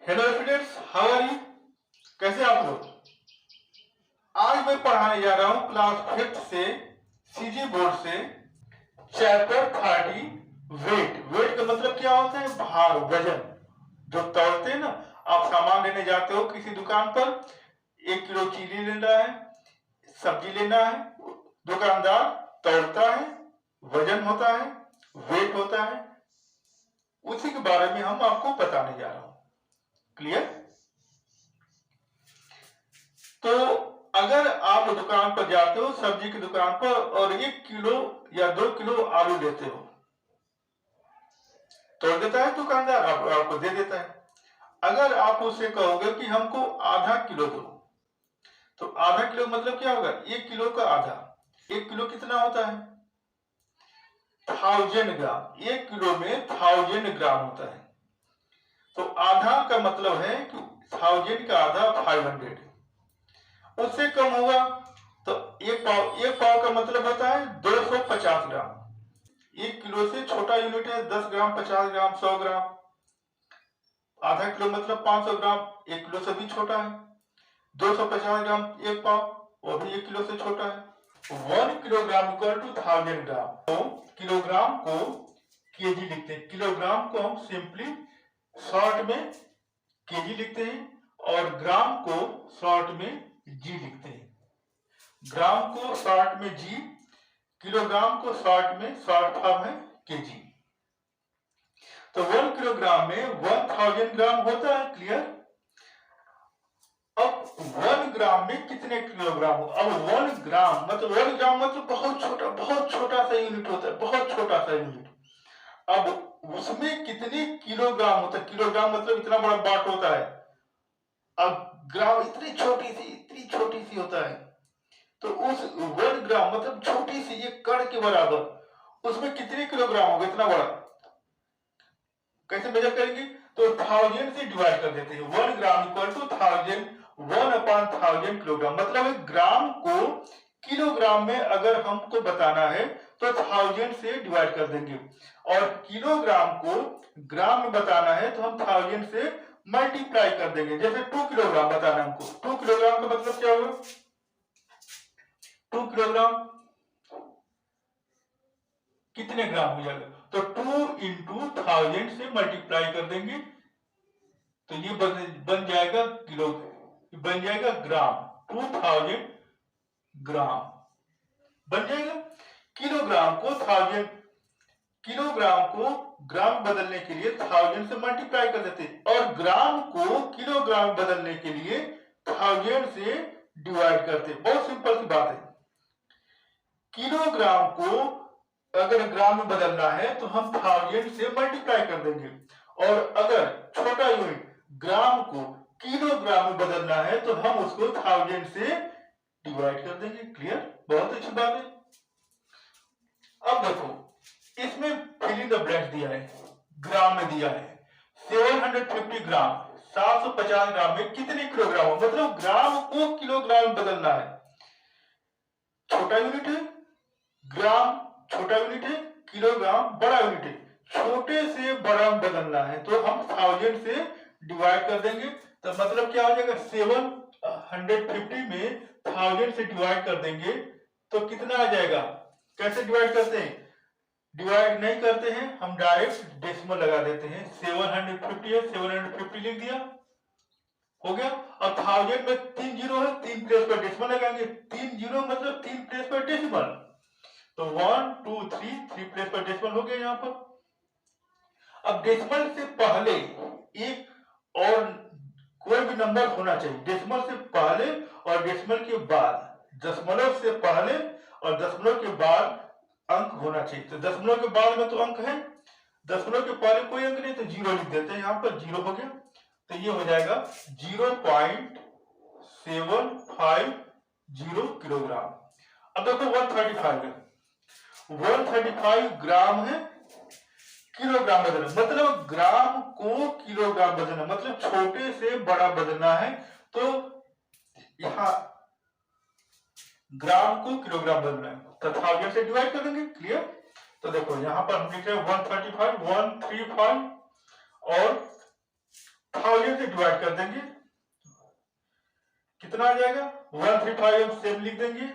Hello students, how are you? कैसे आप लोग? आज मैं पढ़ाने जा रहा हूं क्लास 5th से सीजी बोर्ड से चैप्टर 30 वेट। वेट का मतलब क्या होता है? भार, वजन। जो तौलते हैं ना, आप सामान लेने जाते हो किसी दुकान पर, 1 किलो चीनी लेना है, सब्जी लेना है, दुकानदार तौलता है, वजन होता है, वेट होता है। उसी के बारे में हम आपको बताने जा रहा हूं। क्लियर? तो अगर आप दुकान पर जाते हो, सब्जी की दुकान पर, और 1 किलो या 2 किलो आलू लेते हो, तोड़ देता है दुकानदार, आपको दे देता है। अगर आप उससे कहोगे कि हमको आधा किलो दो, तो आधा किलो मतलब क्या होगा? 1 किलो का आधा। 1 किलो कितना होता है? 1000 ग्राम। 1 किलो में 1000 ग्राम होता है। तो आधा का मतलब है कि 1000 का आधा 500। उससे कम होगा तो एक पाव का मतलब होता है 250 ग्राम। 1 किलो से छोटा यूनिट है 10 ग्राम, 50 ग्राम, 100 ग्राम। आधा किलो मतलब 500 ग्राम, 1 किलो से भी छोटा है। 250 ग्राम एक पाव, वो भी 1 किलो से छोटा है। 1 किलोग्राम इक्वल टू 1000 ग्राम। तो किलोग्राम को केजी लिखते हैं। किलोग्राम को हम सिंपली शॉर्ट में केजी लिखते हैं, और ग्राम को शॉर्ट में जी लिखते हैं। ग्राम को शॉर्ट में जी, किलोग्राम को शॉर्ट में शॉर्ट फॉर्म है केजी। तो 1 किलोग्राम में 1000 ग्राम होता है। क्लियर? अब 1 ग्राम में कितने किलोग्राम हो? अब 1 ग्राम मतलब बहुत छोटा सा यूनिट होता है, बहुत छोटा सा यूनिट। अब उसमें कितने किलोग्राम होता है? किलोग्राम मतलब इतना बड़ा बाट होता है। अब ग्राम इतनी छोटी सी होता है। तो उस 1 ग्राम मतलब छोटी सी एक कण के बराबर, उसमें कितने किलोग्राम होगा? इतना बड़ा। कैसे मेजर करेंगे? तो 1000 से डिवाइड कर देते हैं। 1 ग्राम इक्वल टू 1000, 1/1000 किलोग्राम। मतलब ग्राम को किलोग्राम में अगर हमको बताना है तो 1000 से डिवाइड कर देंगे, और किलोग्राम को ग्राम में बताना है तो हम 1000 से मल्टीप्लाई कर देंगे। जैसे 2 किलोग्राम बताना है हमको, 2 किलोग्राम का मतलब क्या होगा? 2 किलोग्राम कितने ग्राम हो जाएगा? तो 2 इंटू 1000 से मल्टीप्लाई कर देंगे तो ये बन जाएगा किलो, बन जाएगा ग्राम। 2000 ग्राम बन जाएगा। किलोग्राम को 1000, किलोग्राम को ग्राम बदलने के लिए 1000 से मल्टीप्लाई कर देते, और ग्राम को किलोग्राम बदलने के लिए 1000 से डिवाइड करते। बहुत सिंपल सी बात है। किलोग्राम को अगर ग्राम में बदलना है तो हम 1000 से मल्टीप्लाई कर देंगे, और अगर छोटा यूनिट ग्राम को किलोग्राम में बदलना है तो हम उसको 1000 से डिवाइड कर देंगे। क्लियर? बहुत अच्छी बात है। अब देखो, इसमें फिल इन द ब्लैंक्स दिया है, ग्राम में दिया है 750 ग्राम। 750 ग्राम में कितने किलोग्राम? मतलब ग्राम को किलोग्राम में बदलना है। छोटा यूनिट है ग्राम, छोटा यूनिट है किलोग्राम, बड़ा यूनिट है। छोटे से बड़ा में बदलना है तो हम 1000 से डिवाइड कर देंगे। तो मतलब क्या हो जाएगा? 750 में 1000 से डिवाइड कर देंगे तो कितना आ जाएगा? कैसे डिवाइड करते हैं? डिवाइड नहीं करते हैं, हम डायरेक्ट डेसिमल लगा देते हैं। 750 है, 750 लिख दिया, हो गया। अब 1000 में 3 जीरो है, 3 प्लेस पर डेसिमल लगाएंगे। 3 जीरो मतलब 3 प्लेस पर डेसिमल, तो 1 2 3 प्लेस पर डेसिमल हो गया यहां पर। अब डेसिमल से पहले एक और कोई भी नंबर होना चाहिए। डेसिमल से पहले और डेसिमल के बाद, दशमलव से पहले और दशमलव के बाद अंक होना चाहिए। तो दशमलव के बाद में तो अंक है, दशमलव के पहले कोई अंक नहीं, तो जीरो लिख देते हैं। यहां पर जीरो हो गया, तो ये हो जाएगा 0.750 किलोग्राम। अब देखो 135 है, 135 ग्राम है, किलोग्राम बदलना मतलब ग्राम को किलोग्राम बदलना, मतलब छोटे से बड़ा बदलना है। तो यहां ग्राम को किलोग्राम बदलना है तो 1000 से डिवाइड कर देंगे। क्लियर? तो देखो यहाँ पर हम लिख रहे हैं 135 और 1000 से डिवाइड कर देंगे, कितना आ जाएगा 135 हम सेम लिख देंगे।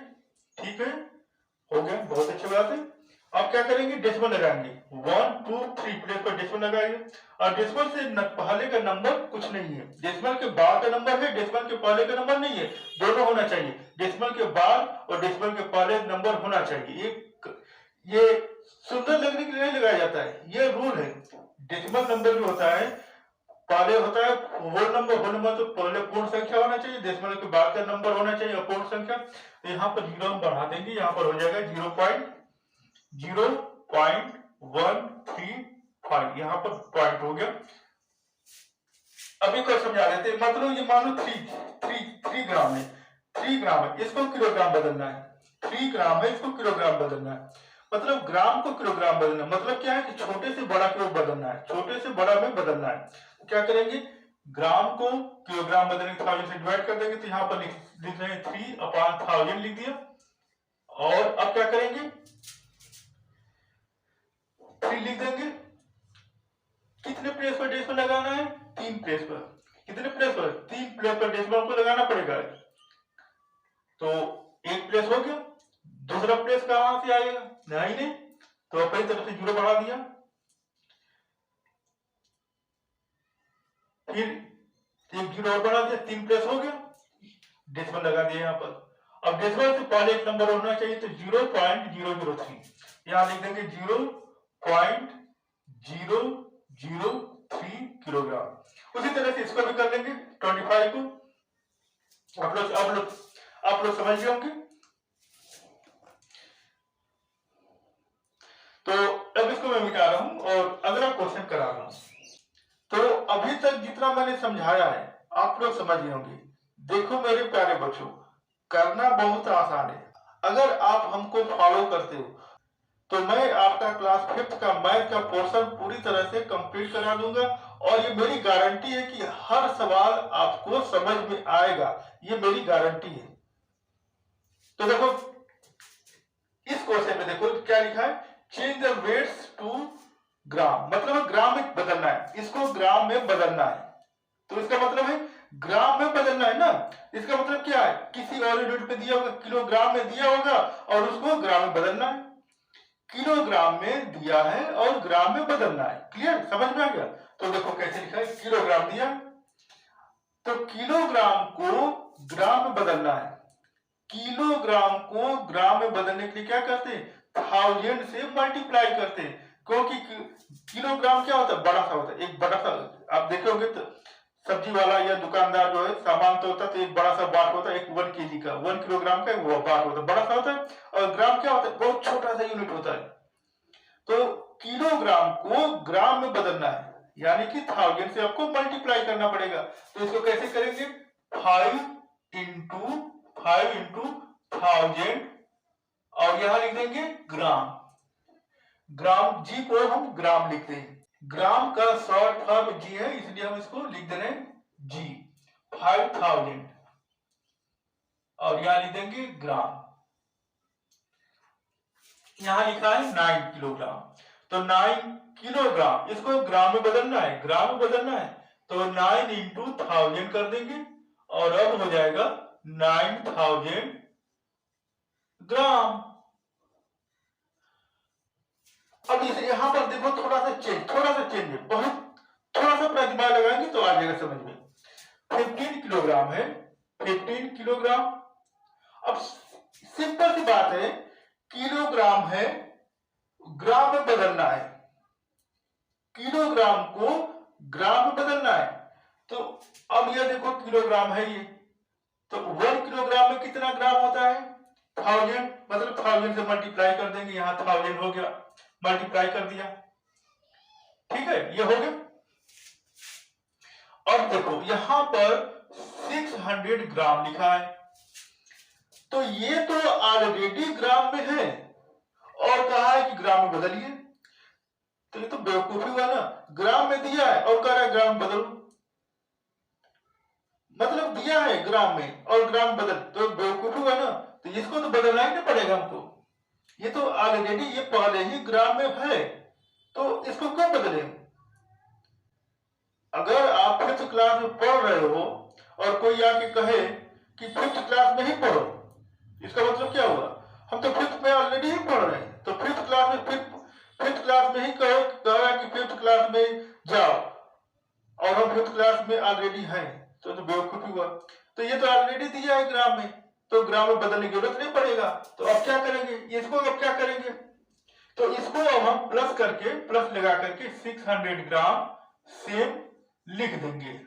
ठीक है, हो गया, बहुत अच्छी बात है। अब क्या करेंगे, डेसिमल लगाएंगे, 1 2 3 प्लेस पर डेसिमल लगाएंगे। और डेसिमल से पहले का नंबर कुछ नहीं है, डेसिमल के बाद का नंबर है, डेसिमल के पहले का नंबर नहीं है, दोनों होना चाहिए। डेसिमल के बाद और डेसिमल के पहले नंबर होना चाहिए। ये सुंदर लगने के लिए नहीं लगाया जाता है, ये रूल है। डेसिमल नंबर जो होता है पहले होता है होल नंबर तो पहले पूर्ण संख्या होना चाहिए, डेसिमल के बाद का नंबर होना चाहिए अपूर्ण संख्या। तो यहाँ पर 0 हम बढ़ा देंगे, यहाँ पर हो जाएगा 0.135, यहाँ पर पॉइंट हो गया। अभी को समझा देते हैं, मतलब ये मान लो 3 ग्राम है, 3 ग्राम है, इसको किलोग्राम बदलना है। 3 ग्राम है, इसको किलोग्राम बदलना है, मतलब ग्राम को किलोग्राम बदलना, मतलब क्या है कि छोटे से बड़ा को बदलना है, छोटे से बड़ा में बदलना है। तो क्या करेंगे, ग्राम को किलोग्राम बदलने 1000 से डिवाइड कर देंगे, तो यहाँ पर लिख रहे हैं 3/1000 लिख दिया। और अब क्या करेंगे, 3 लिख देंगे। कितने प्लेस पर डेसिमल लगाना है, 3 प्लेस पर। कितने प्लेस पर, 3 प्लेस पर डेसिमल को लगाना पड़ेगा। तो एक प्लेस हो गया, दूसरा प्लेस कहां से आएगा, 9 है, तो अपनी तरफ से 0 बढ़ा दिया, फिर एक 0 और बढ़ा दिया, 3 प्लेस हो गया, डेसिमल लगा दिया यहाँ पर। अब डेसिमल से पहले एक नंबर होना चाहिए, तो 0.003 यहाँ लिख देंगे 0.003 किलोग्राम। उसी तरह से इसको भी कर लेंगे 25 को। आप लोग समझ गए होंगे। तो अब इसको मैं मिटा रहा हूं और अगला क्वेश्चन करा रहा हूं। तो अभी तक जितना मैंने समझाया है आप लोग समझ गए होंगे। देखो मेरे प्यारे बच्चों, करना बहुत आसान है, अगर आप हमको फॉलो करते हो तो मैं आपका क्लास 5th का मैथ का पोर्शन पूरी तरह से कंप्लीट करा दूंगा। और ये मेरी गारंटी है कि हर सवाल आपको समझ में आएगा, ये मेरी गारंटी है। तो देखो इस क्वेश्चन में देखो क्या लिखा है, चेंज द वेट्स टू ग्राम, मतलब ग्राम में बदलना है, इसको ग्राम में बदलना है। तो इसका मतलब है ग्राम में बदलना है ना। इसका मतलब क्या है, किसी और यूनिट पे दिया होगा, किलोग्राम में दिया होगा और उसको ग्राम में बदलना है। किलोग्राम में दिया है और ग्राम में बदलना है। क्लियर, समझ में आ गया। तो देखो कैसे लिखा है, किलोग्राम दिया तो किलोग्राम को ग्राम में बदलना है। किलोग्राम को ग्राम में बदलने के लिए क्या करते हैं, 1000 से मल्टीप्लाई करते हैं, क्योंकि किलोग्राम क्या होता है, बड़ा सा होता है, एक बड़ा सा, आप देखोगे तो सब्जी वाला या दुकानदार जो है सामान तो होता है, तो एक बड़ा सा बाट होता है, एक 1 kg का 1 किलोग्राम का वो बाट होता है, बड़ा सा होता है। और ग्राम क्या होता है, बहुत छोटा सा यूनिट होता है। तो किलोग्राम को ग्राम में बदलना है, यानी कि 1000 से आपको मल्टीप्लाई करना पड़ेगा। तो इसको कैसे करेंगे, 5 इंटू 1000 और यहां लिख देंगे ग्राम। ग्राम, जी को हम ग्राम लिखते हैं, ग्राम का शॉर्ट फॉर्म जी है, इसलिए हम इसको लिख दे रहे हैं जी। 5000 और यहां लिख देंगे ग्राम। यहां लिखा है 9 किलोग्राम, तो 9 किलोग्राम, इसको ग्राम में बदलना है, ग्राम में बदलना है, तो 9 इंटू 1000 कर देंगे और अब हो जाएगा 9000 ग्राम। अब इसे यहां पर देखो थोड़ा सा चेंज है, बहुत थोड़ा सा अपना दिमाग लगाएंगे तो आ जाएगा समझ में। 15 किलोग्राम है, 15 किलोग्राम। अब सिंपल सी बात है, किलोग्राम है, ग्राम में बदलना है, किलोग्राम को ग्राम में बदलना है। तो अब ये देखो किलोग्राम है ये, तो 1 किलोग्राम में कितना ग्राम होता है, 1000, मतलब 1000 से मल्टीप्लाई कर देंगे, यहां 1000 हो गया, मल्टीप्लाई कर दिया, ठीक है, ये हो गया। अब देखो यहां पर 600 ग्राम लिखा है, तो ये तो ऑलरेडी ग्राम में है और कहा है कि ग्राम में बदलिए, तो ये तो बेवकूफी हुआ ना, ग्राम में दिया है और कह रहा है ग्राम बदलो, मतलब दिया है ग्राम में और ग्राम बदल, तो बेवकूफी हुआ ना, तो इसको तो बदलना ही नहीं पड़ेगा हमको, ये तो ऑलरेडी ये पहले ही ग्राम में है, तो इसको क्यों बदलें? अगर आप 5th क्लास में पढ़ रहे हो और कोई आके कहे कि 5th क्लास में ही पढ़ो, इसका मतलब क्या हुआ? हम तो 5th में ऑलरेडी ही पढ़ रहे हैं, तो 5th क्लास में 5th क्लास में ही कह रहा है कि 5th क्लास में जाओ और हम 5th क्लास में ऑलरेडी हैं, तो बेवकूफी हुआ। तो ये तो ऑलरेडी दिया है ग्राम में, तो ग्राम में बदलने की जरूरत नहीं पड़ेगा। तो अब क्या करेंगे? इसको अब क्या करेंगे? तो इसको अब हम प्लस करके, प्लस लगा करके 600 ग्राम सेम लिख देंगे।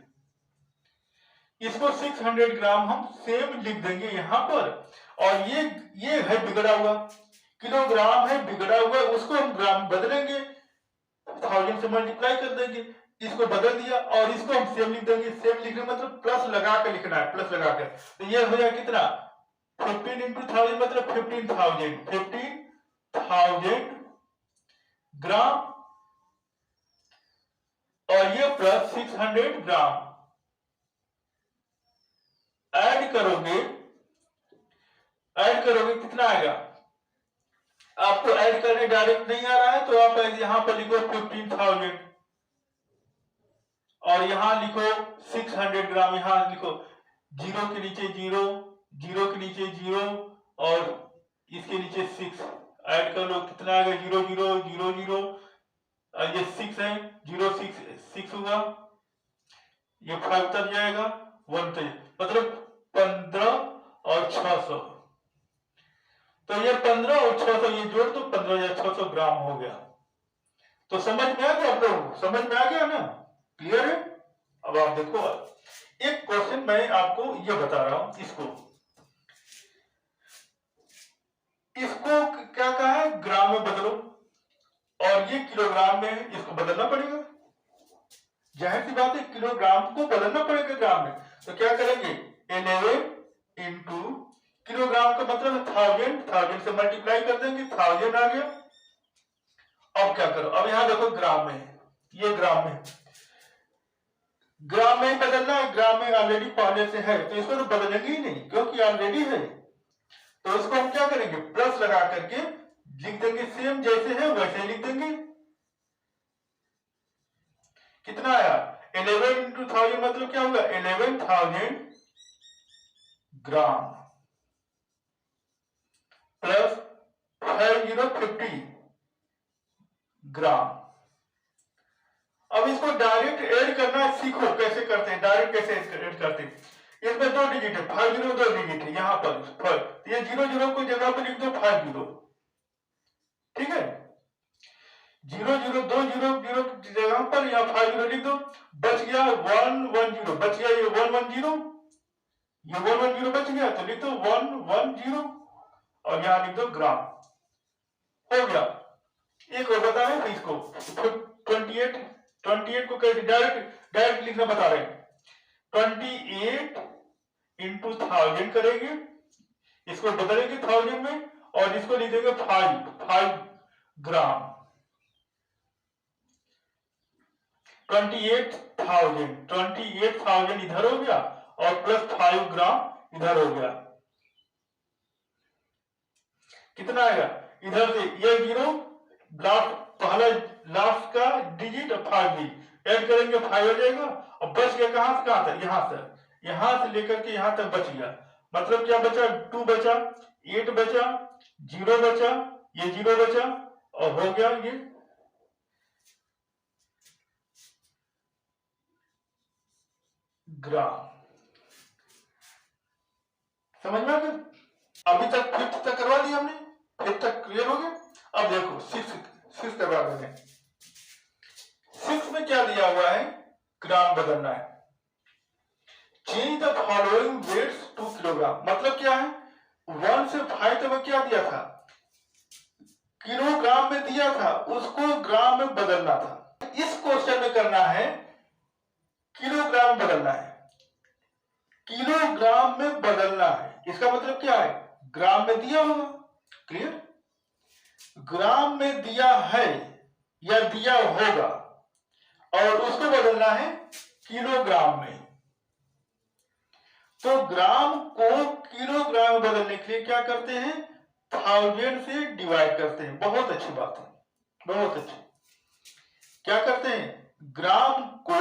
इसको 600 ग्राम हम सेम लिख देंगे यहां पर। और ये है बिगड़ा हुआ, किलोग्राम है बिगड़ा हुआ, उसको हम ग्राम बदलेंगे, 1000 से मल्टीप्लाई कर देंगे, इसको बदल दिया और इसको हम सेम लिख देंगे। सेम लिखने मतलब प्लस लगा के लिखना है, प्लस लगा के। तो ये हो जाएगा कितना? 15 इंटू 1000 मतलब 15,000 ग्राम, और ये प्लस 600 ग्राम ऐड करोगे कितना आएगा? आपको ऐड करने डायरेक्ट नहीं आ रहा है तो आप यहां पर लिखो 15,000 और यहां लिखो 600 ग्राम, यहां लिखो 0 के नीचे 0, 0 के नीचे 0 और इसके नीचे 6 ऐड कर लो, कितना आएगा? 0 0 0 0 और ये 6 है, 0 6 हुआ, ये 5 तक जाएगा, 1 तक, मतलब 15 और 600। तो ये 15 और 600 ये जोड़ तो 15,600 ग्राम हो गया। तो समझ में आ गया आप लोग? समझ में आ गया ना? क्लियर है? अब आप देखो, एक क्वेश्चन मैं आपको ये बता रहा हूं, इसको क्या कहा है? ग्राम में बदलो, और ये किलोग्राम में है, इसको बदलना पड़ेगा। जाहिर सी बात है, किलोग्राम को बदलना पड़ेगा ग्राम में। तो क्या करेंगे? 11 इंटू किलोग्राम का मतलब 1000 से मल्टीप्लाई कर देंगे, 1000 आ गया। अब क्या करो? अब यहां देखो ग्राम में है, ये ग्राम में ही बदलना है, ग्राम में ऑलरेडी पहले से है, तो इसको तो बदलेंगे ही नहीं क्योंकि ऑलरेडी है। तो इसको हम क्या करेंगे? प्लस लगा करके लिख देंगे, सेम जैसे है वैसे ही लिख देंगे। कितना आया? 11 इंटू 1000 मतलब क्या होगा? 11,000 ग्राम प्लस 50 ग्राम। अब इसको डायरेक्ट ऐड करना सीखो, कैसे करते हैं, डायरेक्ट कैसे ऐड करते हैं। इसमें 2 डिजिट है, 50 2 डिजिट है, यहां पर ये 00 को जगह पर लिख दो 50, ठीक है? 00 2 0 जगह पर यहाँ 50 लिख दो, बच गया 110, बच गया ये 110, ये 110 बच गया, तो लिख दो 110 और यहां लिख दो ग्राम। हो गया। एक और बता रहे हैं इसको, 28 को कैसे डायरेक्ट लिखना बता रहे हैं। 28 इंटू 1000 करेंगे, इसको बदलेंगे 1000 में और इसको लिख देंगे 5 ग्राम। 28,000 इधर हो गया और प्लस 5 ग्राम इधर हो गया। कितना आएगा? इधर से ये 0 पहला लास्ट का डिजिट और 5 डिजिट ऐड करेंगे, 5 हो जाएगा। और बच गया कहां से कहां तक? यहां से लेकर के यहां तक बच गया, मतलब क्या बचा? 2 बचा, 8 बचा, 0 बचा, ये 0 बचा और हो गया ये ग्राम। समझ में आ गया? अभी तक 5th तक करवा दिया हमने, 5th तक क्लियर हो गया। अब देखो 6 करवा देंगे। 6 में क्या दिया हुआ है? ग्राम बदलना है। Change the following weights to kilogram, मतलब क्या है? 1 से 5 तक क्या दिया था? किलोग्राम में दिया था, उसको ग्राम में बदलना था। इस क्वेश्चन में करना है किलोग्राम बदलना है, किलोग्राम में बदलना है। इसका मतलब क्या है? ग्राम में दिया होगा, क्लियर? ग्राम में दिया है या दिया होगा और उसको बदलना है किलोग्राम में। तो ग्राम को किलोग्राम में बदलने के लिए क्या करते हैं? थाउजेंड से डिवाइड करते हैं। बहुत अच्छी बात है, बहुत अच्छी। क्या करते हैं, ग्राम को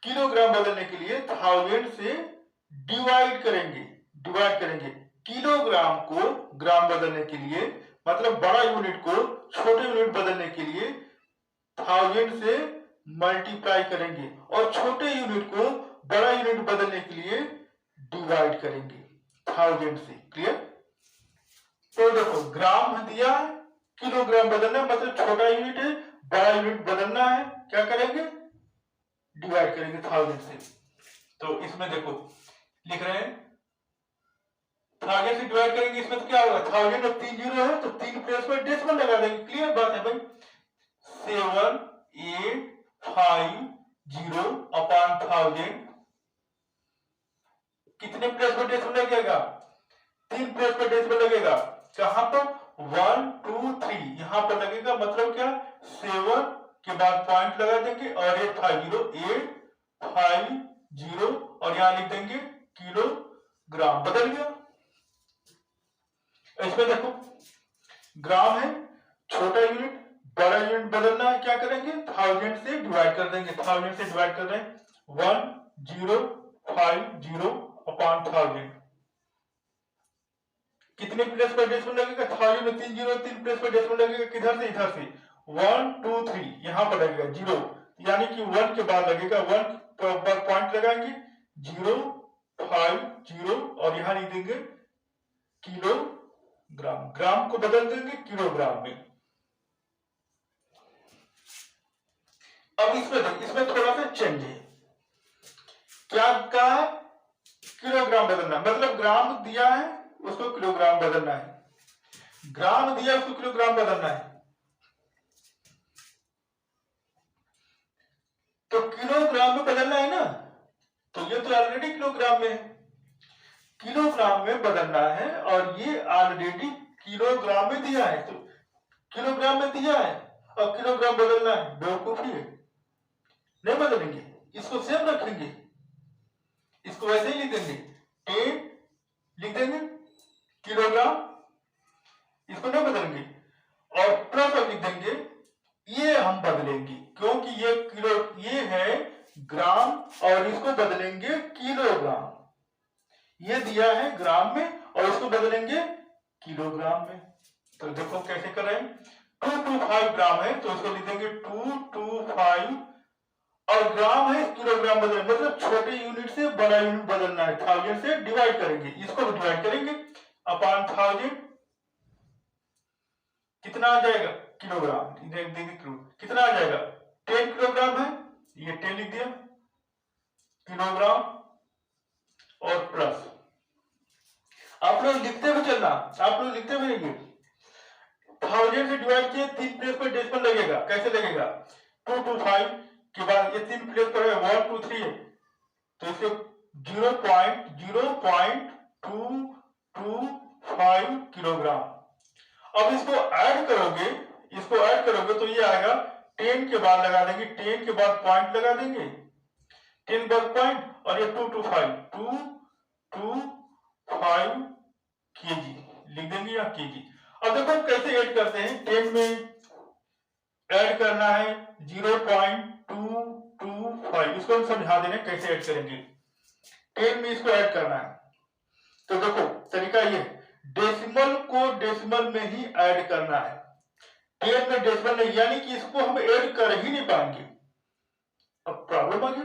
किलोग्राम बदलने के लिए थाउजेंड से डिवाइड करेंगे। किलोग्राम को ग्राम बदलने के लिए, मतलब बड़ा यूनिट को छोटे यूनिट बदलने के लिए थाउजेंड से मल्टीप्लाई करेंगे और छोटे यूनिट को बड़ा यूनिट बदलने के लिए डिवाइड करेंगे थाउजेंड से। क्लियर? तो देखो ग्राम दिया है, किलोग्राम बदलना है, मतलब छोटा यूनिट है, बड़ा यूनिट बदलना है, क्या करेंगे, डिवाइड करेंगे थाउजेंड से। तो इसमें देखो लिख रहे हैं थाउजेंड से डिवाइड करेंगे, इसमें तो क्या होगा, थाउजेंड और 3 जीरो है तो 3 प्लेस पर डेसिमल लगा देंगे। क्लियर बात है भाई? 7850 अपॉन 1000, कितने प्लेस पर डेसिमल लगेगा, 3 प्लेस पर डेसिमल लगेगा। कहां पर, 1 2 3 यहां पर लगेगा, मतलब क्या, 7 के बाद पॉइंट लगा देंगे और 850 और यहां लिख देंगे किलोग्राम। बदल गया। इसमें देखो ग्राम है, छोटा यूनिट, बड़ा यूनिट बदलना है, क्या करेंगे, थाउजेंड से डिवाइड कर देंगे। थाउजेंड से डिवाइड कर रहे हैं, 1050 अपॉन 1000, कितने प्लेस पर डेसिमल लगेगा, 1000 में 3 जीरो, 3 प्लेस पर डेसिमल लगेगा, किधर से, इधर से, 1 2 3 यहां पर लगेगा 0, यानी कि 1 के बाद लगेगा 1 पर पॉइंट लगाएंगे 050 और यहां लिख देंगे किलोग्राम। ग्राम को बदल देंगे किलोग्राम में। अब इसमें थोड़ा सा चेंज है। क्या कहा, किलोग्राम बदलना, मतलब ग्राम दिया है उसको किलोग्राम बदलना है, ग्राम दिया उसको किलोग्राम बदलना है। तो किलोग्राम में बदलना है ना, तो ये तो ऑलरेडी किलोग्राम में है, किलोग्राम में बदलना है और ये ऑलरेडी किलोग्राम में दिया है, तो किलोग्राम में दिया है और किलोग्राम बदलना है, बेवकूफी है, नहीं बदलेंगे, इसको सेम रखेंगे, इसको वैसे ही लिख देंगे 10 लिख देंगे किलोग्राम, इसको नहीं बदलेंगे और प्लस लिख देंगे, ये हम बदलेंगे क्योंकि ये किलो, ये है ग्राम और इसको बदलेंगे किलोग्राम, ये दिया है ग्राम में और इसको बदलेंगे किलोग्राम में। तो देखो कैसे कर रहे हैं, 225 ग्राम है तो इसको लिख देंगे 225 और ग्राम है किलोग्राम बदलना, मतलब छोटे यूनिट से बड़ा यूनिट बदलना है, 1000 से डिवाइड करेंगे, इसको भी डिवाइड करेंगे अपॉन 1000, कितना आ जाएगा किलोग्राम, कितना आ जाएगा 10 किलोग्राम है, ये 10 लिख दिया किलोग्राम और प्लस, आप लोग लिखते हुए चलना, आप लोग लिखते हुए रहिए, 1000 से डिवाइड किए 3 प्लेस पर डेसिमल लगेगा, कैसे लगेगा, 225 के बाद ये 3 प्लेस पर है 1 2 3 है तो इसे 0.225 किलोग्राम। अब इसको ऐड करोगे तो ये आएगा 10 के बाद लगा देंगे, 10 के बाद पॉइंट लगा देंगे, 10 के बाद पॉइंट और ये 225 केजी लिख देंगे या केजी। अब देखो कैसे ऐड करते हैं, 10 में ऐड करना है 0.225, इसको हम समझा देंगे कैसे ऐड करेंगे, 10 में इसको ऐड करना है। तो देखो तरीका ये, डेसिमल को डेसिमल में ही ऐड करना है, 10 में डेसिमल नहीं, यानी कि इसको हम ऐड कर ही नहीं पाएंगे। अब प्रॉब्लम आ गया,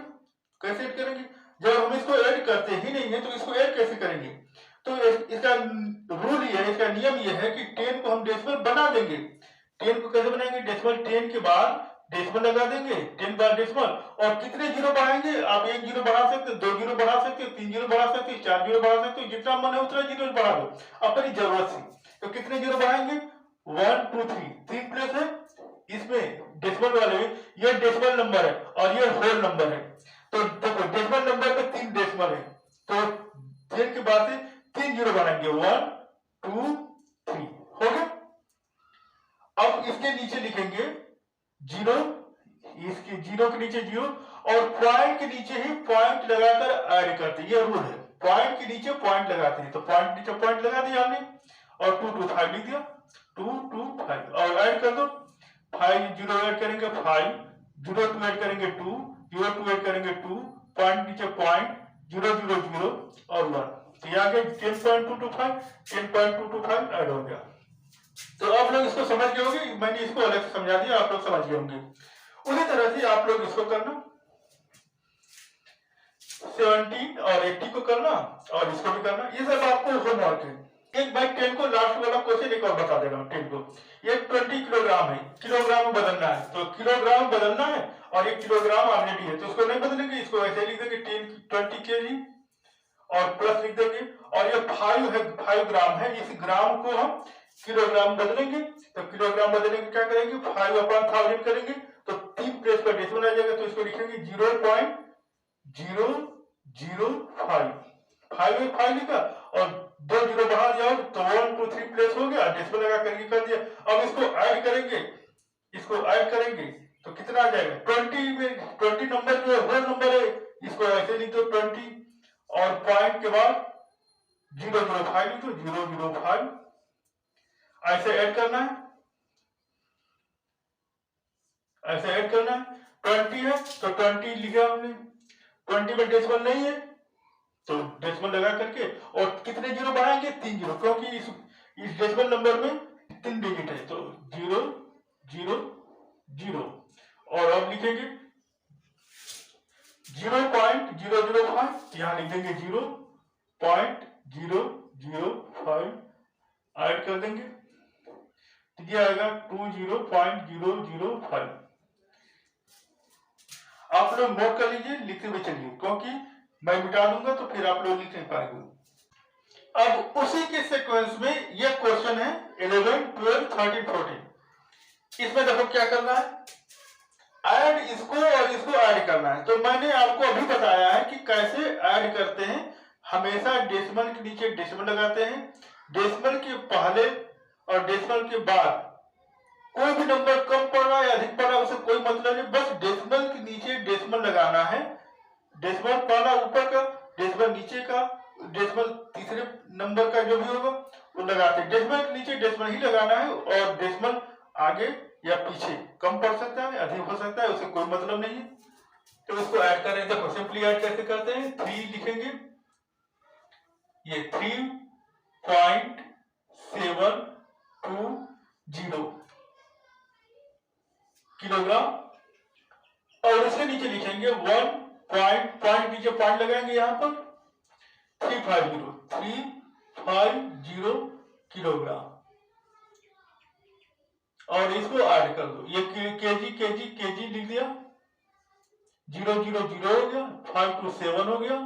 कैसे ऐड करेंगे, जब हम इसको ऐड करते ही नहीं है तो इसको ऐड कैसे करेंगे। तो इसका रूल ये है, इसका नियम ये है कि 10 को हम डेसिमल बना देंगे। 10 को कैसे बनाएंगे, डेसिमल 10 के बाद डेसिमल लगा देंगे, 10 बार डेसिमल, और कितने जीरो बढ़ाएंगे, आप 1 जीरो बढ़ा सकते हो, 2 जीरो बढ़ा सकते हो, 3 जीरो बढ़ा सकते हो, 4 जीरो बढ़ा सकते हो, जितना मन है उतना जीरो बढ़ा दो अपनी जरूरत से। तो कितने जीरो बढ़ाएंगे, 1 2 3 प्लेस है इसमें डेसिमल वाले में, ये डेसिमल नंबर है और ये होल नंबर है, तो देखो डेसिमल नंबर में 3 डेसिमल है तो 10 के बाद से 3 जीरो बनाएंगे, 1 2 3 हो गया। अब इसके नीचे लिखेंगे जीरो, इसके जीरो के नीचे जीरो और पॉइंट के नीचे ही पॉइंट लगाकर ऐड करते हैं, ये रूल है, पॉइंट के नीचे पॉइंट लगाते हैं, तो पॉइंट नीचे पॉइंट लगा दिया हमने और 2 2 5 लिख दिया, 2 2 5 और ऐड कर दो, 5 0 ऐड करेंगे 5, 0 2 ऐड करेंगे 2, 0 2 ऐड करेंगे 2, पॉइंट नीचे पॉइंट, 0 0 0 और 1, तो ये आ गया 10.225, 10.225 ऐड हो गया। तो आप लोग इसको समझ गए होंगे, मैंने इसको अलग से समझा दिया, आप लोग समझ गए होंगे। उसी तरह से आप लोग इसको करना, 17 और 80 को करना और इसको भी करना, ये सब आपको होमवर्क है। एक भाई 10 को लास्ट वाला क्वेश्चन एक और बता दे रहा हूँ। 10 को ये 20 किलोग्राम है, किलोग्राम में बदलना है, तो किलोग्राम बदलना है और 1 किलोग्राम ऑलरेडी है, तो इसको नहीं बदलेंगे, इसको ऐसे लिख देंगे 20 kg और प्लस लिख देंगे, और ये 5 है, 5 ग्राम है, इस ग्राम को हम किलोग्राम बदलेंगे, तो किलोग्राम बदलेंगे क्या करेंगे 5/1000 करेंगे, तो 3 प्लेस पर डेसिमल आ जाएगा, तो इसको लिखेंगे 0.005, 5 लिखा और 2 0 बाहर जाओ तो 1 2 3 प्लेस हो गया, डेसिमल लगा करके कर दिया। अब इसको ऐड करेंगे, इसको ऐड करेंगे तो कितना आ जाएगा 20 में 20 नंबर जो है होल नंबर है, इसको ऐसे लिख दो 20 और पॉइंट के बाद 005 लिख दो 005, ऐसे ऐड करना है, ऐसे ऐड करना है। 20 है तो 20 लिखा हमने, 20 में डेसिमल नहीं है तो डेसिमल लगा करके, और कितने जीरो बढ़ाएंगे 3 जीरो, क्योंकि इस डेसिमल नंबर में 3 डिजिट है, तो 0 0 0 और अब लिखेंगे 0.005, यहां लिख देंगे 0.005 ऐड कर देंगे, तो ये आएगा 20.005। आप लोग नोट कर लीजिए, लिखते हुए चलिए, क्योंकि मैं मिटा दूंगा तो फिर आप लोग लिख नहीं पाएंगे। अब उसी के सीक्वेंस में ये क्वेश्चन है 11 12 13 14, इसमें देखो क्या करना है, ऐड इसको और इसको ऐड करना है। तो मैंने आपको अभी बताया है कि कैसे ऐड करते हैं, हमेशा डेसिमल के नीचे डेसिमल लगाते हैं, डेसिमल के पहले और डेसिमल के बाद कोई भी नंबर कम पड़ रहा है अधिक पड़ रहा है उसे कोई मतलब नहीं, बस डेसिमल के नीचे डेसिमल लगाना है, डेसिमल पहला ऊपर का, डेसिमल नीचे का, डेसिमल तीसरे नंबर का जो भी होगा वो लगाते हैं, डेसिमल के नीचे डेसिमल ही लगाना है, और डेसिमल आगे या पीछे कम पड़ सकता है अधिक हो सकता है, उसे कोई मतलब नहीं है। तो इसको ऐड करें, देखो सिंपली ऐड कैसे करते हैं, 3 लिखेंगे, ये 3.720 किलोग्राम, और उसके नीचे लिखेंगे 1 पॉइंट नीचे पॉइंट लगाएंगे यहां पर 350 किलोग्राम, और इसको ऐड कर दो, ये केजी लिख दिया, 0 0 0 हो गया, 5 2 7 हो गया,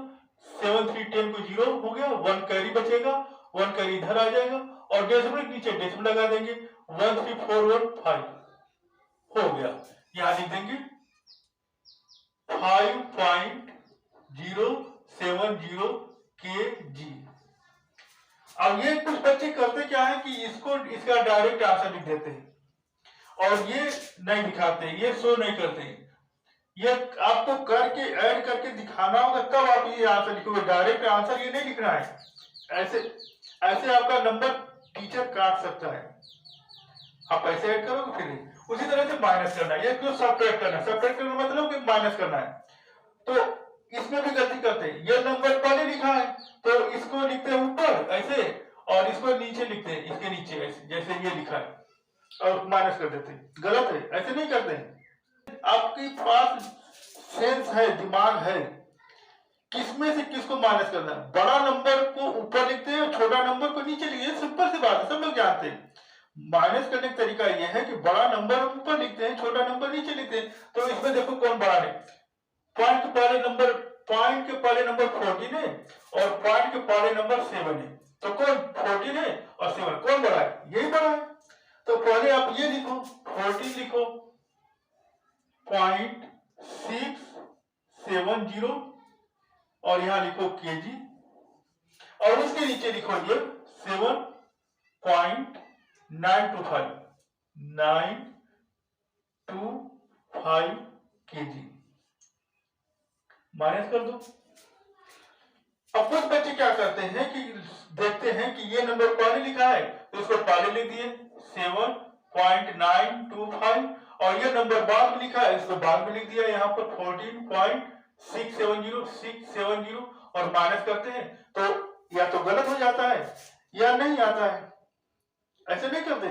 7 3 10 को 0 हो गया, 1 कैरी बचेगा, 1 कैरी इधर आ जाएगा, और डेसिमल के नीचे डेसिमल लगा देंगे, 13415 हो गया, यहां लिख देंगे 5.070 kg। अब ये कुछ बच्चे करते क्या है कि इसको इसका डायरेक्ट आंसर लिख देते हैं और ये नहीं दिखाते, ये शो नहीं करते, ये आपको करके ऐड करके दिखाना होगा तब आप ये आंसर लिखोगे, डायरेक्ट आंसर ये नहीं लिखना है, ऐसे ऐसे आपका नंबर टीचर काट सकता है, आप ऐसे ऐड करोगे फिर नहीं। उसी तरह से माइनस करना है, ये क्यों सब्ट्रैक्ट करना है, सब्ट्रैक्ट करना मतलब कि माइनस करना है, तो इसमें भी गलती करते हैं, ये नंबर पहले लिखा है तो इसको लिखते हैं ऊपर ऐसे और इसको नीचे लिखते हैं, इसके नीचे ऐसे जैसे ये लिखा है और माइनस कर देते हैं, गलत है, ऐसे नहीं करते हैं। आपके पास सेंस है, दिमाग है, किसमें से किसको माइनस करना है, बड़ा नंबर को ऊपर लिखते हैं छोटा नंबर को नीचे लिखते हैं, सिंपल सी बात है, सब लोग जानते हैं। माइनस करने का तरीका यह है कि बड़ा नंबर ऊपर लिखते हैं छोटा नंबर नीचे लिखते हैं, तो इसमें देखो कौन बड़ा है, पॉइंट के पहले नंबर 14 है और पॉइंट के पहले नंबर 7 है, तो कौन 14 है और 7 कौन बड़ा है, यही बड़ा है, तो पहले आप ये लिखो 14 लिखो 0.670 और यहां लिखो केजी और उसके नीचे लिखो ये 7.925 केजी, माइनस कर दो। अब कुछ बच्चे क्या करते हैं कि देखते हैं कि ये नंबर पहले लिखा है तो इसको पहले लिख दिए 7.925 और ये नंबर बाद में लिखा है, इसको बाद में लिख दिया यहाँ पर 14.670 और माइनस करते हैं तो या तो गलत हो जाता है या नहीं आता है। ऐसे नहीं करते।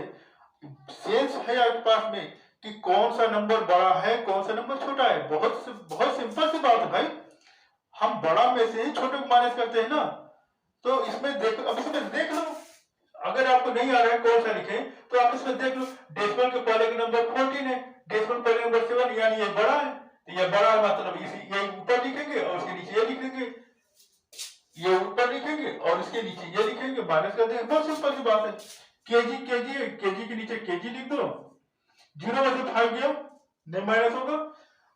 सेंस है आपके पास में कि कौन सा नंबर बड़ा है कौन सा नंबर छोटा है। बहुत सिंपल सी बात है भाई। हम बड़ा में से ही छोटे को माइनस करते हैं ना। तो इसमें देखो, अब इसमें देख लो, अगर आपको नहीं आ रहा है कौन सा लिखे तो आप इसमें देख लो, डेसिमल के पहले का नंबर 14 है, डेसिमल पहले नंबर 7, यानी ये बड़ा है। तो ये बड़ा है मतलब इसी ये ऊपर लिखेंगे और उसके नीचे ये लिखेंगे, ये ऊपर लिखेंगे और इसके नीचे ये लिखेंगे, माइनस कर देंगे। बहुत सिंपल सी बात है। केजी के नीचे केजी लिख दो, 0 में से 5 गया नहीं माइनस होगा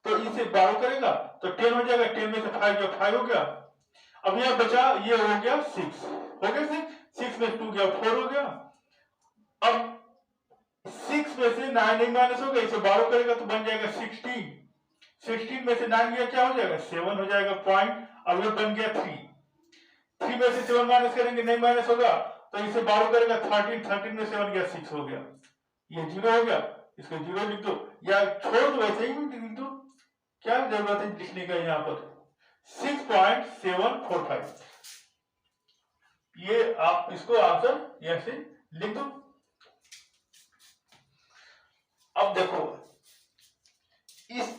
तो इसे 12 करेगा तो 10 हो जाएगा, 10 में से 5 गया 5 हो गया। अब यह बचा, ये हो गया 6 हो गया, 6 में 2 गया 4 हो गया। अब 6 में से 9 नहीं माइनस होगा, इसे 12 करेगा तो बन जाएगा 16 में से 9 गया क्या हो जाएगा 7 हो जाएगा पॉइंट। अब ये बन गया 3 में से 7 माइनस करेंगे नहीं माइनस होगा तो इसे 12 करेगा 13 में 7 गया 6 हो गया, ये 0 हो गया, इसको 0 लिख दो या छोड़ दो वैसे ही लिख दो, क्या जरूरत है लिखने का। यहाँ पर 6.745 ये आप इसको आंसर ऐसे लिख दो। अब देखो इस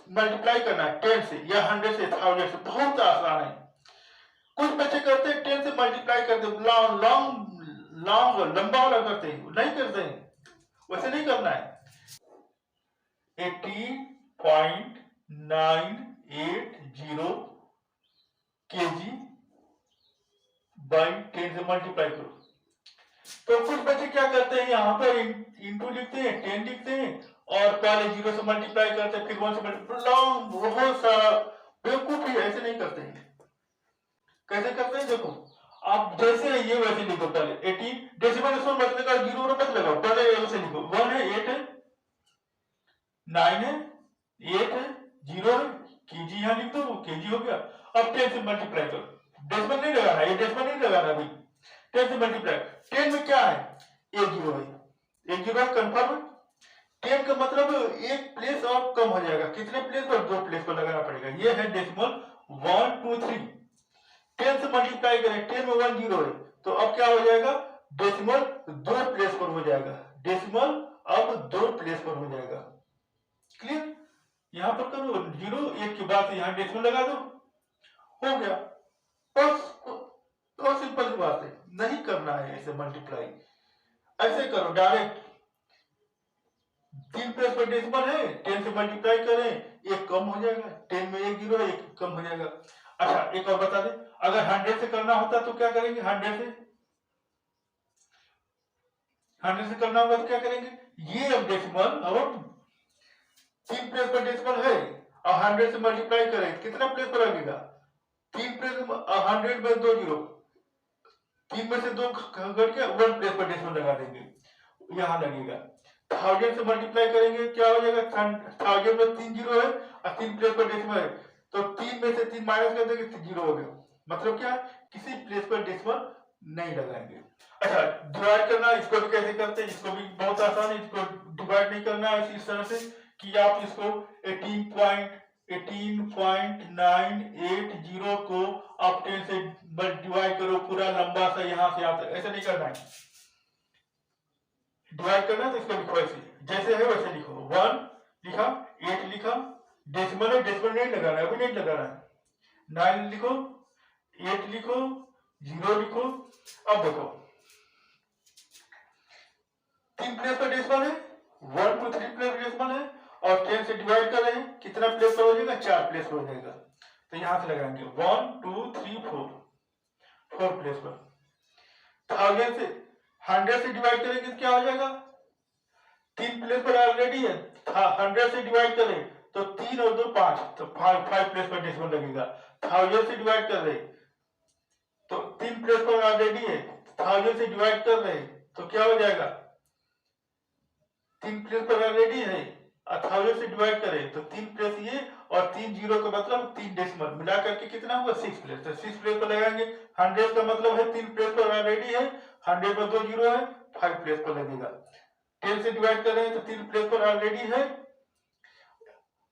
मल्टीप्लाई करना है 10 से या 100 से 1000 से, बहुत आसान है। कुछ बच्चे करते हैं 10 से मल्टीप्लाई करते लंबा वाला करते हैं, नहीं करते हैं, वैसे नहीं करना है। 18.980 kg बाई 10 से मल्टीप्लाई करो। तो कुछ बच्चे क्या करते हैं, यहाँ पर इंटू लिखते हैं 10 लिखते हैं और पहले 0 से मल्टीप्लाई करते हैं फिर 1 से मल्टीप्लाई, बहुत सारा बेवकूफी, ऐसे नहीं करते हैं। कैसे करते हैं देखो, आप जैसे है ये वैसे लिखो। पहले 18 डेसिमल इसमें मत लगाओ, 0 मत लगाओ, पहले ऐसे लिखो 1 है 8 है 9 है 8 है 0 है, केजी यहाँ लिख दो, केजी हो गया। अब 10 से मल्टीप्लाई करो, डेसिमल नहीं लगाना, ये डेसिमल नहीं लगाना अभी, 10 से मल्टीप्लाई। 10 में क्या है, एक 0 है, एक 0 है कंफर्म। 10 का मतलब एक प्लेस और कम हो जाएगा, कितने प्लेस पर, 2 प्लेस पर लगाना पड़ेगा। ये है डेसिमल 1 2 3। 10 से मल्टीप्लाई करें, 10 में 1 0 है तो अब क्या हो जाएगा, डेसिमल 2 प्लेस पर हो जाएगा, डेसिमल अब 2 प्लेस पर हो जाएगा। क्लियर, यहां पर करो 0 1 के बाद यहां डेसिमल लगा दो, हो गया। बस तो सिंपल सी बात है, नहीं करना है ऐसे मल्टीप्लाई, ऐसे करो डायरेक्ट। 3 प्लेस पर डेसिमल है, 10 से मल्टीप्लाई करें, एक कम हो जाएगा, 10 में 1 0 है, एक कम हो जाएगा। अच्छा एक और बता दे, अगर 100 से करना होता तो क्या करेंगे, 100 से करना होगा तो क्या करेंगे, ये अब डेसिमल और 3 प्लेस पर डेसिमल है और 100 से मल्टीप्लाई करें, कितना प्लेस पर लगेगा, 3 प्लेस 100 में 2 0, 3 में से 2 घट के 1 प्लेस पर डेसिमल लगा देंगे, यहां लगेगा। 1000 से मल्टीप्लाई करेंगे क्या हो जाएगा, 1000 में 3 0 है और 3 प्लेस पर डेसिमल है तो 3 में से 3 माइनस कर देंगे, 0 हो गया। मतलब क्या, किसी प्लेस पर डेसिमल नहीं लगाएंगे। अच्छा डिवाइड करना, इसको भी कैसे करते हैं, इसको भी बहुत आसान है। इसको डिवाइड नहीं करना है इस तरह से कि आप इसको 18.980 को आप 10 से डिवाइड करो, पूरा लंबा सा यहां से यहां तक, ऐसे नहीं करना है। डिवाइड करना है तो इसको लिखो ऐसे, जैसे है वैसे लिखो। 1 लिखा, 8 लिखा, डेसिमल है, डेसिमल नहीं लगाना है, अभी नहीं लगाना है। 9 लिखो, 8 लिखो, 0 लिखो। अब देखो 3 प्लेस पर डेसिमल है, 1 2 3 प्लेस डेसिमल है और 10 से डिवाइड कर रहे हैं, कितना प्लेस पर हो जाएगा, 4 प्लेस पर हो जाएगा। तो यहां से लगाएंगे 1 2 3 4 प्लेस पर। 1000 से 100 से डिवाइड करेंगे तो क्या हो जाएगा, 3 प्लेस पर ऑलरेडी है, 100 से डिवाइड करें तो 3 और 2 5, तो 5 प्लेस पर डेसिमल लगेगा। 1000 से डिवाइड कर रहे तो 3 प्लेस पर ऑलरेडी है, 1000 से डिवाइड कर रहे तो क्या हो जाएगा, 3 प्लेस पर ऑलरेडी है 1000 से डिवाइड करें तो 3 प्लेस ये और 3 जीरो का मतलब 3 डेसिमल मिला करके कितना हुआ 6 प्लेस। तो 6 प्लेस पर लगाएंगे। 100 का मतलब है 3 प्लेस पर ऑलरेडी है, 100 में 2 जीरो है, 5 प्लेस पर लगेगा। 10 से डिवाइड कर रहे हैं तो 3 प्लेस पर ऑलरेडी है,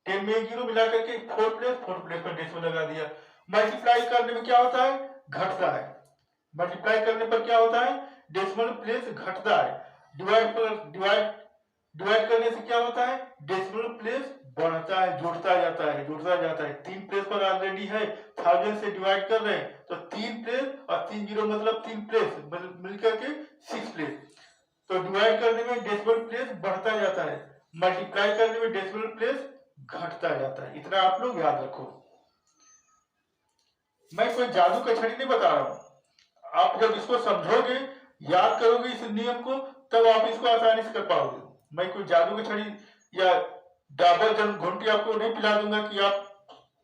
10 में 1 जीरो मिला करके 4 प्लेस पर डेसिमल लगा दिया। मल्टीप्लाई करने में क्या होता है, घटता है। मल्टीप्लाई करने पर क्या होता है, डेसिमल प्लेस घटता है। डिवाइड करने से क्या होता है, डेसिमल प्लेस बढ़ता है, जुड़ता जाता है। 3 प्लेस पर ऑलरेडी है, 1000 से डिवाइड कर रहे हैं तो 3 प्लेस और 3 जीरो मतलब 3 प्लेस मिलकर के 6 प्लेस। तो डिवाइड करने में डेसिमल प्लेस बढ़ता जाता है, मल्टीप्लाई करने में डेसिमल प्लेस घटता जाता है। इतना आप लोग याद रखो। मैं कोई जादू का छड़ी नहीं बता रहा हूं। आप जब इसको समझोगे, याद करोगे इस नियम को, तब आप इसको आसानी से कर पाओगे। मैं कोई जादू की छड़ी या डाबर जन घंटी आपको नहीं पिला दूंगा कि आप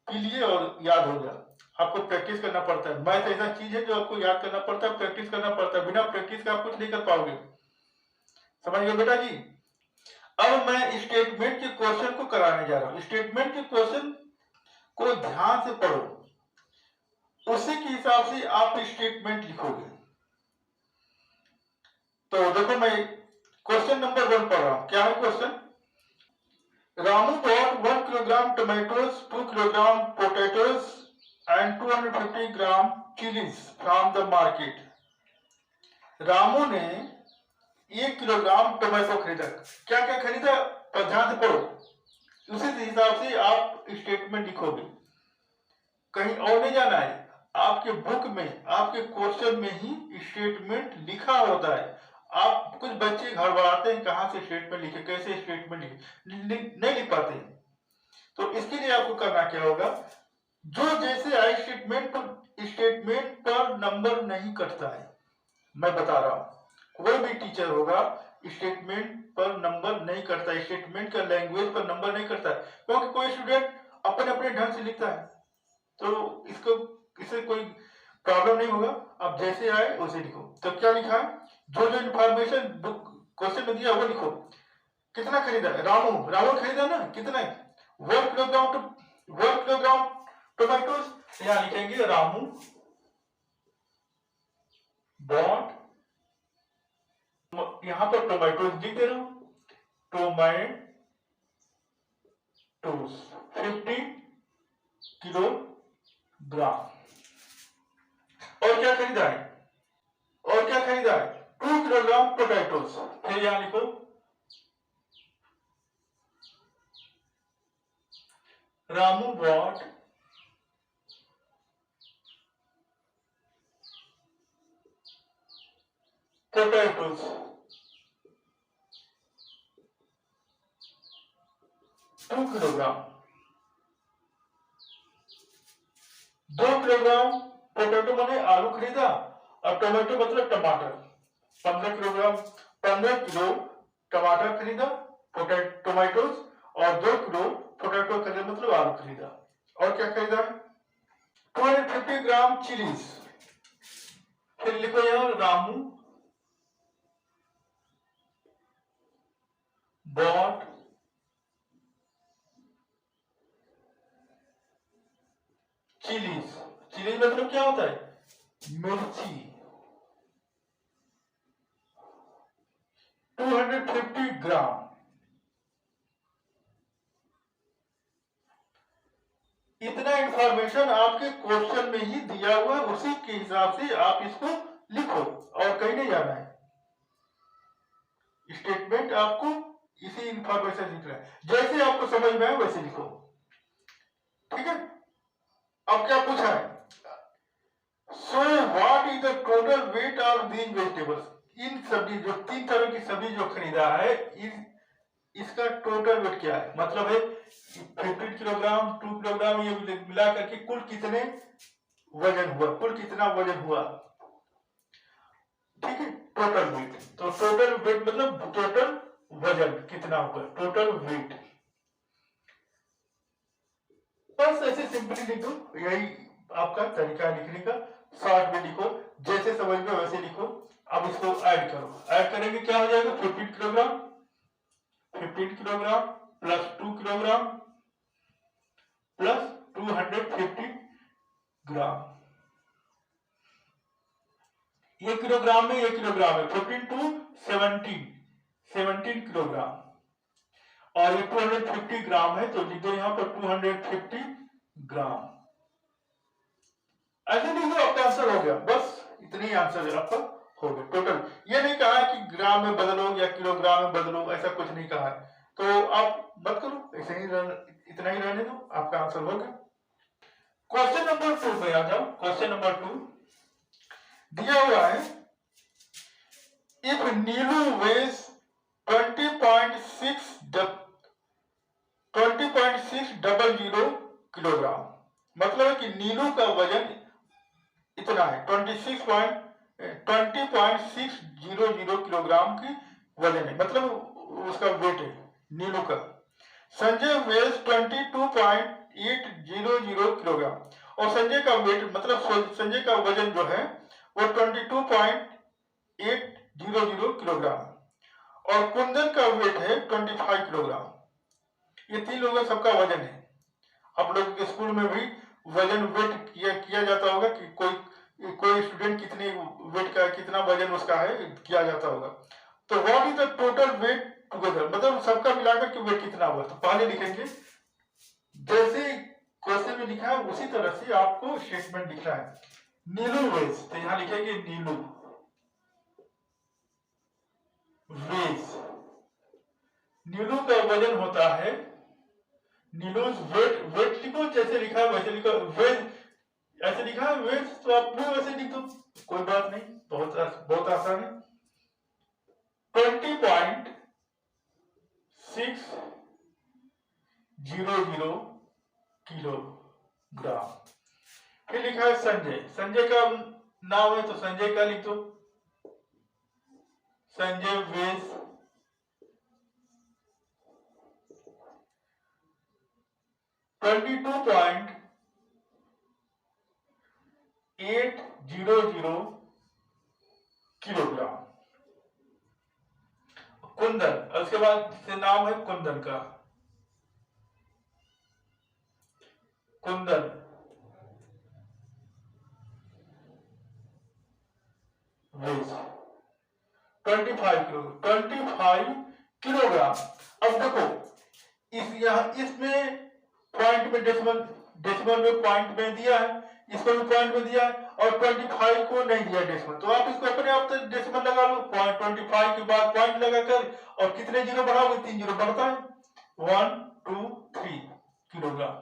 पी लिए और याद हो गया। आपको प्रैक्टिस करना पड़ता है। मैथ ऐसा चीज है जो आपको याद करना पड़ता है, प्रैक्टिस करना पड़ता है। बिना प्रैक्टिस का आप कुछ नहीं कर पाओगे। समझ गए बेटा जी। अब मैं स्टेटमेंट के क्वेश्चन को कराने जा रहा हूं। स्टेटमेंट के क्वेश्चन को ध्यान से पढ़ो, उसी के हिसाब से आप स्टेटमेंट लिखोगे। तो देखो मैं क्वेश्चन नंबर 1 पढ़ रहा हूं। क्या है question, Ramu bought 1 kilogram tomatoes, 2 kilogram potatoes and 250 gram chilies from the market। Ramu ने 1 किलोग्राम टोमेटो खरीदा। क्या क्या खरीदा, पर ध्यान से पढ़ो, उसी हिसाब से आप स्टेटमेंट लिखोगे। कहीं और नहीं जाना है। आपके बुक में, आपके क्वेश्चन में ही स्टेटमेंट लिखा होता है। आप कुछ बच्चे घबराते हैं कहां से स्टेटमेंट लिखे, कैसे स्टेटमेंट लिखे, नहीं लिख पाते। तो इसके लिए आपको करना क्या होगा, जो जैसे आए स्टेटमेंट पर नंबर नहीं कटता है। मैं बता रहा हूं, कोई भी टीचर होगा स्टेटमेंट पर नंबर नहीं करता, स्टेटमेंट का लैंग्वेज पर नंबर नहीं करता, क्योंकि कोई स्टूडेंट अपने अपने ढंग से लिखता है। तो इससे कोई प्रॉब्लम नहीं होगा। आप जैसे आए वैसे लिखो। तो क्या लिखा है, जो जो इंफॉर्मेशन बुक क्वेश्चन में दिया वो लिखो। कितना खरीदा, रामू खरीदा ना, कितना, 1 किलोग्राम टोमेटोज। यहाँ लिखेंगे रामू बॉट, यहां पर टोमेटोज लिख दे रहा हूं, टोमेटोज 50 किलोग्राम। और क्या खरीदा है, 2 किलोग्राम पोटैटोज। फिर यहां लिखो Ramu bought 2 kilogram. 2 kilogram potato माने आलू खरीदा, और टोमेटो मतलब टमाटर। 15 किलो टमाटर खरीदा, टोमेटोज, और 2 किलो पोटैटो खरीदा मतलब आलू खरीदा। और क्या खरीदा, 250 ग्राम चिलीज। फिर लिखो यहाँ रामू बॉट चिलीज मतलब क्या होता है, मिर्ची। 250 ग्राम। इतना इंफॉर्मेशन आपके क्वेश्चन में ही दिया हुआ है, उसी के हिसाब से आप इसको लिखो और कहीं नहीं जाना है। स्टेटमेंट आपको इसी इंफॉर्मेशन लिख रहा है, जैसे आपको समझ में आए वैसे लिखो। ठीक है। अब क्या पूछा है, so what is the total weight of these vegetables. इन सब्जी, जो 3 तरह की सब्जी जो खरीदा है, इसका टोटल वेट क्या है, मतलब है 15 किलोग्राम, 2 किलोग्राम, ये मिला करके कुल कितने वजन हुआ, कुल कितना वजन हुआ। ठीक है, टोटल वेट। तो टोटल वेट मतलब टोटल वजन कितना हुआ, टोटल वेट। बस ऐसे सिंपली लिखो, यही आपका तरीका है लिखने का। शॉर्ट में लिखो, जैसे समझ में वैसे लिखो। अब इसको ऐड करो, ऐड करेंगे क्या हो जाएगा, 15 किलोग्राम प्लस 2 किलोग्राम प्लस 250 ग्राम। ये किलोग्राम में, ये किलोग्राम है, 14 टू 17 किलोग्राम। और ये 250 ग्राम है, तो लिख दो यहां पर 250 ग्राम। ऐसे लिख दो, आपका आंसर हो गया। बस इतनी ही आंसर आपका हो गया टोटल। ये नहीं कहा है कि ग्राम में बदलो या किलोग्राम में बदलो, ऐसा कुछ नहीं कहा है। तो आप मत करो, ऐसे ही इतना ही रहने दो, आपका आंसर हो गया। क्वेश्चन नंबर 2 में आ जाओ। क्वेश्चन नंबर 2 दिया हुआ है, इफ नीलू वेज 20.6 किलोग्राम, मतलब है कि नीलू का वजन इतना है, 20.600 किलोग्राम की वजन है, मतलब उसका वेट है नीलू का। संजय वेज 22.800 किलोग्राम, और संजय का वेट मतलब संजय का वजन जो है वो 22.800 किलोग्राम, और कुंदन का वेट है 25 किलोग्राम। ये तीन लोगों सबका वजन है। आप लोगों के स्कूल में भी वजन वेट किया जाता होगा कि कोई स्टूडेंट कितने वेट का, कितना वजन उसका है, किया जाता होगा। तो what is the total wait together, मतलब सबका मिलाकर के वेट कितना हुआ। तो पहले लिखेंगे जैसे क्वेश्चन में लिखा है उसी तरह से आपको स्टेटमेंट लिखना है। नीलू वेज, तो यहां लिखेंगे नीलू वेज, नीलू का वजन होता है, नीलू वेट लिखो, जैसे लिखा है वैसे लिखो। वेज ऐसे लिखा है वेज, तो आप भी वैसे लिख दो, कोई बात नहीं, बहुत आसान है। 20.600 किलोग्राम। फिर लिखा है संजय, संजय का नाम है तो संजय का लिख दो, संजय वेज 22.800 किलोग्राम। कुंदन, उसके बाद से नाम है कुंदन का, कुंदन वेज 25 किलोग्राम। अब देखो इसमें पॉइंट में डेसिमल में पॉइंट में दिया है, इसको भी पॉइंट में दिया है, और 25 को नहीं दिया डेसिमल, तो आप इसको अपने आप डेसिमल लगा लो। 25 के बाद पॉइंट लगाकर, और कितने जीरो बढ़ाओगे, 3 जीरो बढ़ता है, 1 2 3 किलोग्राम।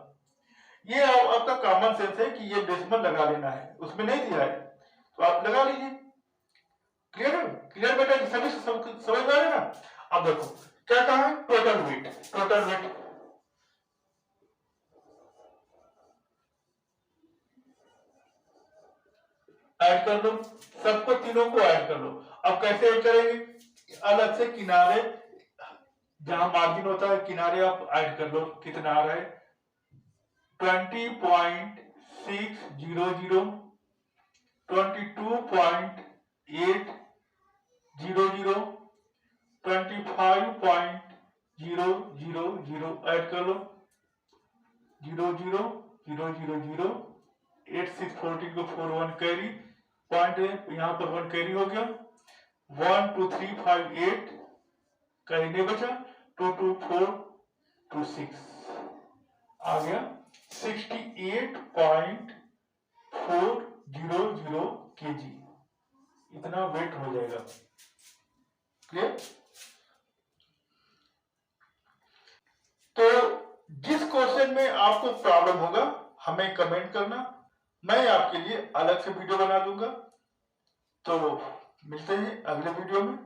ये आपका कॉमन सेंस है कि ये डेसिमल लगा लेना है, उसमें नहीं दिया है तो आप लगा लीजिए। क्लियर है, क्लियर बेटा, सभी समझ में आ रहा है ना। अब देखो क्या कहा है, total weight, total weight add कर लो, सबको तीनों को ऐड कर लो। अब कैसे ऐड करेंगे, अलग से किनारे जहां मार्जिन होता है किनारे आप ऐड कर लो, कितना आ रहा है 20.600 22.800 25.000 ऐड कर लो, 00000 8614 को 41 कैरी पॉइंट है, यहां पर 1 कैरी हो गया, 1 2 3 5 8 कैरी नहीं बचा, 2 2 4 2 6 आ गया 68.400 kg, इतना वेट हो जाएगा। क्लियर। तो जिस क्वेश्चन में आपको प्रॉब्लम होगा हमें कमेंट करना, मैं आपके लिए अलग से वीडियो बना दूंगा। तो मिलते हैं अगले वीडियो में।